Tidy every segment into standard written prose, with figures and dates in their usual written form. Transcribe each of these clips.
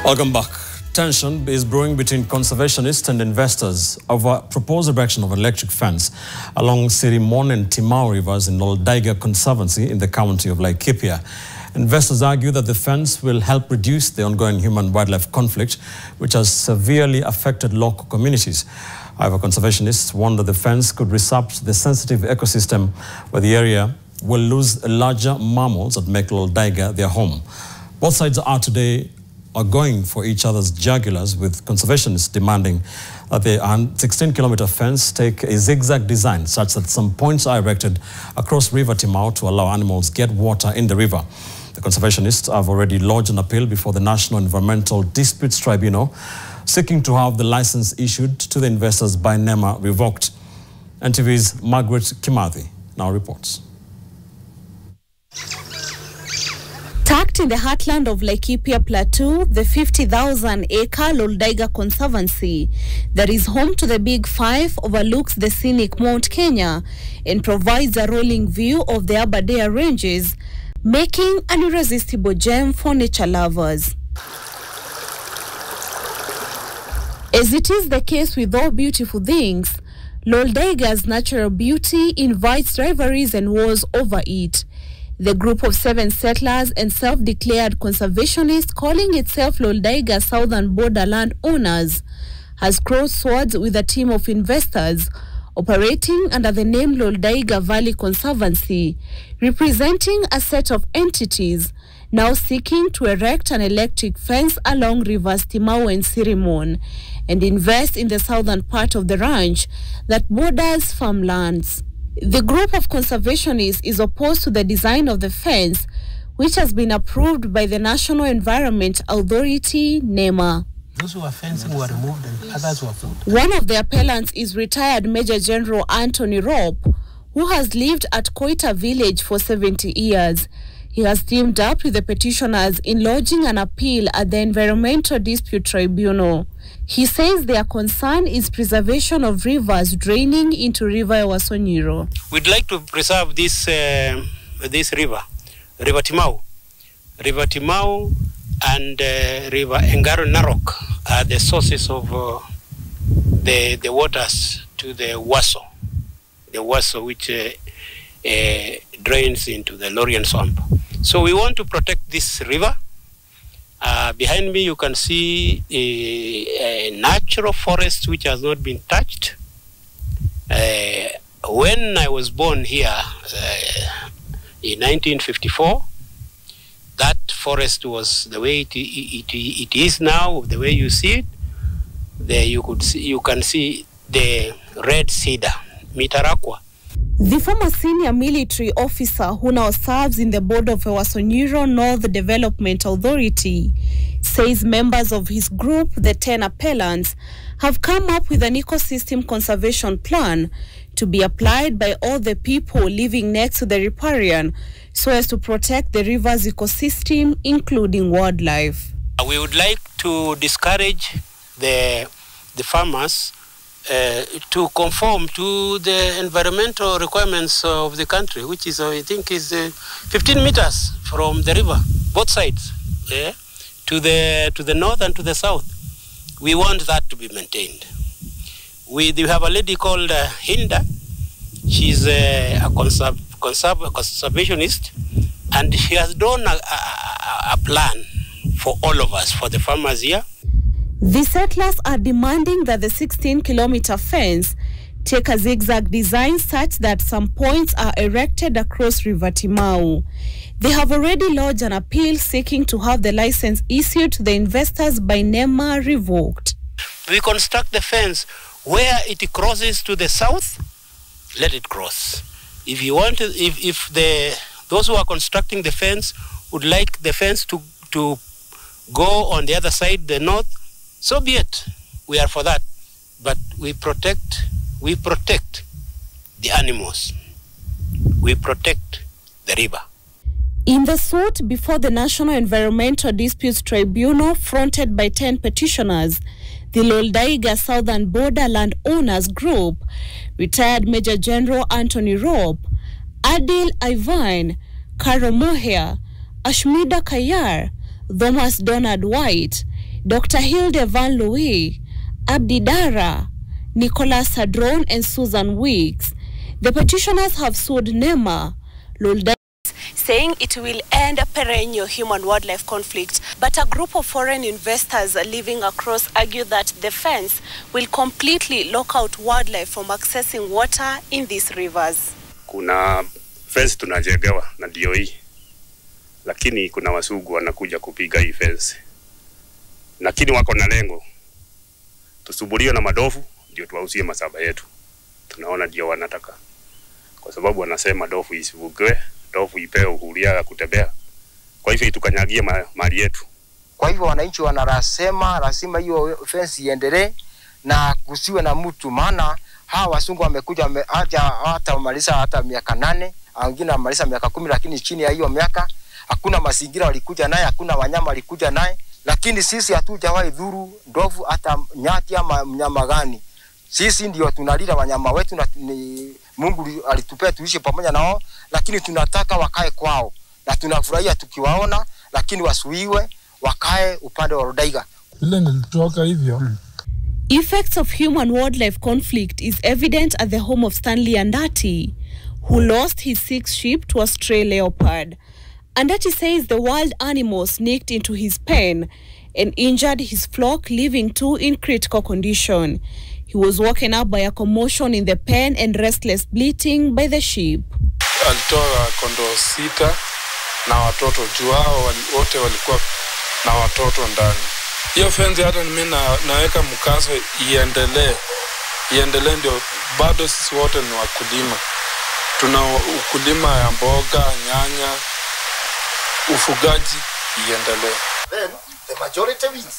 Welcome back. Tension is brewing between conservationists and investors over proposed erection of an electric fence along Sirimon and Timau rivers in Lolldaiga Conservancy in the county of Laikipia. Investors argue that the fence will help reduce the ongoing human-wildlife conflict, which has severely affected local communities. However, conservationists warn that the fence could disrupt the sensitive ecosystem where the area will lose larger mammals that make Lolldaiga their home. Both sides are going for each other's jugulars, with conservationists demanding that the 16-kilometer fence take a zigzag design such that some points are erected across River Timau to allow animals get water in the river. The conservationists have already lodged an appeal before the National Environmental Disputes Tribunal, seeking to have the license issued to the investors by NEMA revoked. NTV's Margaret Kimathi now reports. Tucked in the heartland of Laikipia Plateau, the 50,000-acre Lolldaiga Conservancy that is home to the Big Five overlooks the scenic Mount Kenya and provides a rolling view of the Aberdare Ranges, making an irresistible gem for nature lovers. As it is the case with all beautiful things, Lolldaiga's natural beauty invites rivalries and wars over it. The group of 7 settlers and self-declared conservationists calling itself Lolldaiga Southern Borderland Owners has crossed swords with a team of investors operating under the name Lolldaiga Valley Conservancy, representing a set of entities now seeking to erect an electric fence along rivers Timau and Sirimon and invest in the southern part of the ranch that borders farmlands. The group of conservationists is opposed to the design of the fence, which has been approved by the National Environment Authority, NEMA. Those who are fencing were removed and others were put. One of the appellants is retired Major General Anthony Rope, who has lived at Koita village for 70 years. He has teamed up with the petitioners in lodging an appeal at the Environmental Dispute Tribunal. He says their concern is preservation of rivers draining into River Ewasonyiro. We'd like to preserve this river, River Timau. River Timau and River Engaro Narok are the sources of the waters to the Waso which drains into the Lorien Swamp. So we want to protect this river. Behind me you can see a natural forest which has not been touched. When I was born here in 1954, that forest was the way it is now, the way you see it. There you can see the red cedar, Mitarakwa. The former senior military officer who now serves in the board of Ewasonyiro North Development Authority says members of his group, the 10 appellants, have come up with an ecosystem conservation plan to be applied by all the people living next to the riparian so as to protect the river's ecosystem, including wildlife. We would like to discourage the farmers to conform to the environmental requirements of the country, which is, I think, is 15 meters from the river, both sides, to the north and to the south. We want that to be maintained. We have a lady called Hinda. She's a conservationist, and she has done a plan for all of us, for the farmers here. The settlers are demanding that the 16-kilometer fence take a zigzag design such that some points are erected across River Timau. They have already lodged an appeal seeking to have the license issued to the investors by NEMA revoked. We construct the fence where it crosses to the south, let it cross. If you want to, those who are constructing the fence would like the fence to go on the other side, the north, so be it. We are for that. But we protect the animals. We protect the river. In the suit before the National Environmental Disputes Tribunal, fronted by 10 petitioners, the Lolldaiga Southern Borderland Owners Group, retired Major General Anthony Rope, Adil Ivan, Karo Mohia, Ashmida Kayar, Thomas Donald White, Dr. Hilde Van Louis, Abdi Dara, Nicholas Sadron, and Susan Weeks. The petitioners have sued NEMA, Lolldaiga, saying it will end a perennial human-wildlife conflict. But a group of foreign investors living across argue that the fence will completely lock out wildlife from accessing water in these rivers. Kuna fence tunajengewa na ndio hii, lakini kuna wasugu wanakuja kupiga hii fence, lakini wako na lengo tusubuliwe na madofu ndio tuwauzie masaba yetu. Tunaona ndio wanataka, kwa sababu wanasema dofu isivugwe, dofu ipewe uhuru ya kutembea. Kwa hivyo tukanyagie mali yetu. Kwa hivyo wananchi wanasema lazima hiyo fence iendelee na kusiwe na mtu, maana hawa wasungu wamekuja hata wamaliza hata miaka 8, wengine wamaliza miaka 10, lakini chini ya hiyo miaka hakuna mazingira walikuja naye, hakuna wanyama walikuja naye. Lakini sisi hatujawahi dhuru ndovu hata nyati ama mnyama gani. Sisi ndio tunalinda wanyama wetu na Mungu alitupea tuishi pamoja nao, lakini tunataka wakae kwao na tunafurahia tukiwaona, lakini wasuiwe wakae upande wa Lolldaiga. Ile nilitoka hivyo. Effects of human-wildlife conflict is evident at the home of Stanley Andati, who lost his 6 sheep to a stray leopard. Andati says the wild animal sneaked into his pen and injured his flock, leaving 2 in critical condition. He was woken up by a commotion in the pen and restless bleating by the sheep. Alitoa kondoo 6 na watoto juu hao wote walikuwa na watoto ndani. Hiyo fence hata mimi naweka mkazo iendelee ndio bado sisi wote ni wakulima. Tuna ukulima ya mboga, nyanya, ufugaji iendelee. Then the majority wins.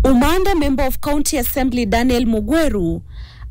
Umanda member of County Assembly Daniel Mugweru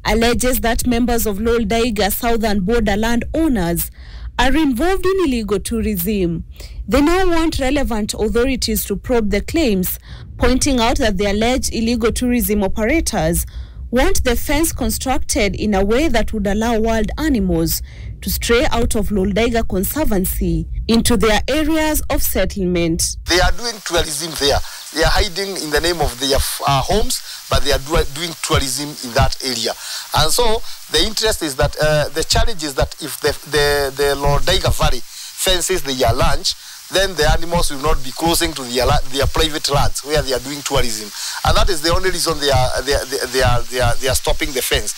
alleges that members of Lolldaiga southern border land owners are involved in illegal tourism. They now want relevant authorities to probe the claims, pointing out that the alleged illegal tourism operators want the fence constructed in a way that would allow wild animals to stray out of Lolldaiga Conservancy into their areas of settlement. They are doing tourism there. They are hiding in the name of their homes, but they are doing tourism in that area. And so the interest is that the challenge is that if the Lolldaiga Valley fences their lunch, then the animals will not be closing to their private lands where they are doing tourism, and that is the only reason they are stopping the fence.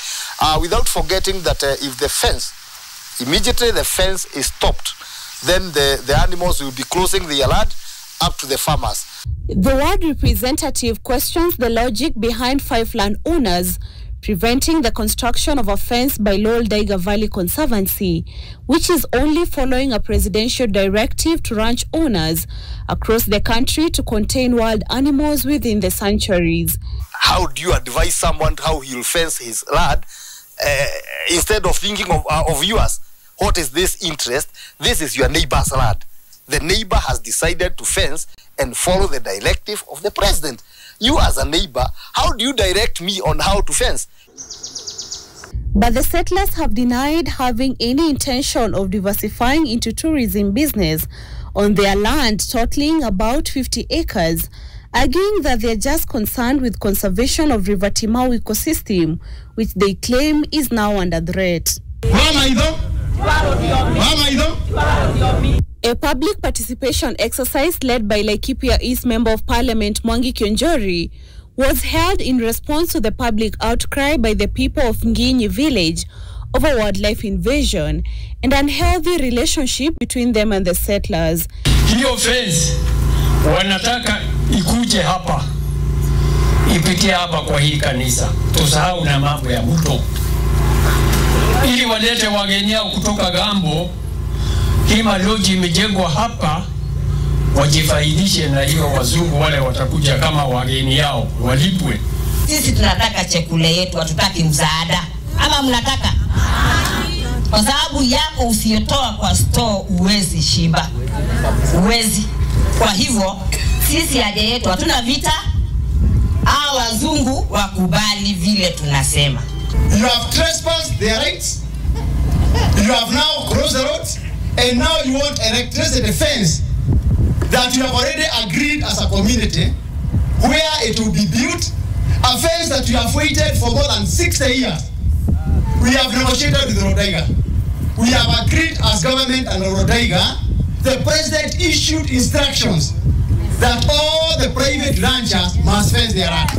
Without forgetting that if the fence immediately is stopped, then the animals will be closing their land up to the farmers. The ward representative questions the logic behind 5 landowners preventing the construction of a fence by Lolldaiga Valley Conservancy, which is only following a presidential directive to ranch owners across the country to contain wild animals within the sanctuaries. How do you advise someone how he will fence his land instead of thinking of yours? What is this interest? This is your neighbor's land. The neighbor has decided to fence and follow the directive of the president. You as a neighbor, how do you direct me on how to fence? But the settlers have denied having any intention of diversifying into tourism business on their land totaling about 50 acres, arguing that they are just concerned with conservation of River Timau ecosystem, which they claim is now under threat. A public participation exercise led by Laikipia East Member of Parliament Mwangi Kionjori was held in response to the public outcry by the people of Nginyi village over wildlife invasion and unhealthy relationship between them and the settlers. Hiyo fence wanataka ikuje hapa, ipitie hapa kwa hii kanisa, tusahau na mambo ya mto, ili walete wageni kutoka Gambo. Kima lodge imejengwa hapa, wajifaidishe na hiyo wazungu wale watakuja kama wageni yao walipwe. Sisi tunataka chakula yetu, hatutaki msaada. Ama mnataka? Kwa sababu yako usiyotoa kwa store uwezi shiba. Uwezi. Kwa hivyo sisi haja yetu hatuna vita. Hao wazungu wakubali vile tunasema. You have trespassed their rights. You have now crossed the road. And now you want electricity fence that you have already agreed as a community where it will be built, a fence that we have waited for more than 60 years. We have negotiated with Lolldaiga. We have agreed as government and Lolldaiga. The president issued instructions that all the private ranchers must fence their land.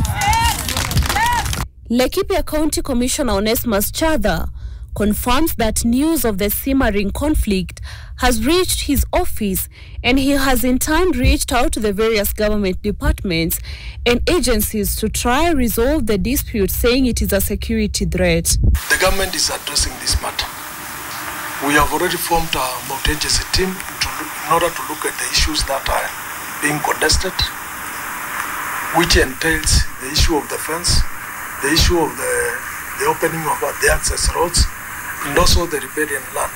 Laikipia County Commissioner Onesmus Chadha confirms that news of the simmering conflict has reached his office, and he has in turn reached out to the various government departments and agencies to try and resolve the dispute, saying it is a security threat. The government is addressing this matter. We have already formed a multi-agency team in order to look at the issues that are being contested, which entails the issue of the fence, the issue of the opening of the access roads, and also the riparian land.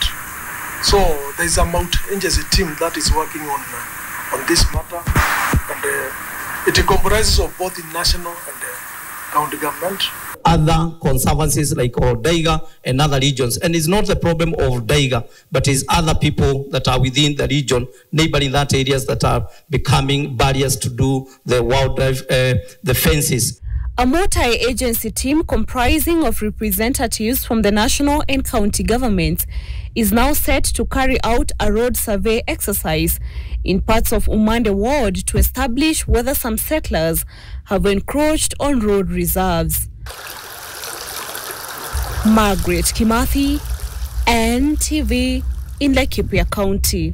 So there is a multi-agency team that is working on this matter, and it comprises of both the national and the county government. Other conservancies like Lolldaiga and other regions, and it's not the problem of Lolldaiga, but it's other people that are within the region, neighboring that areas that are becoming barriers to do the wildlife, the fences. A multi-agency team comprising of representatives from the national and county governments is now set to carry out a road survey exercise in parts of Umande ward to establish whether some settlers have encroached on road reserves. Margaret Kimathi, NTV in Laikipia County.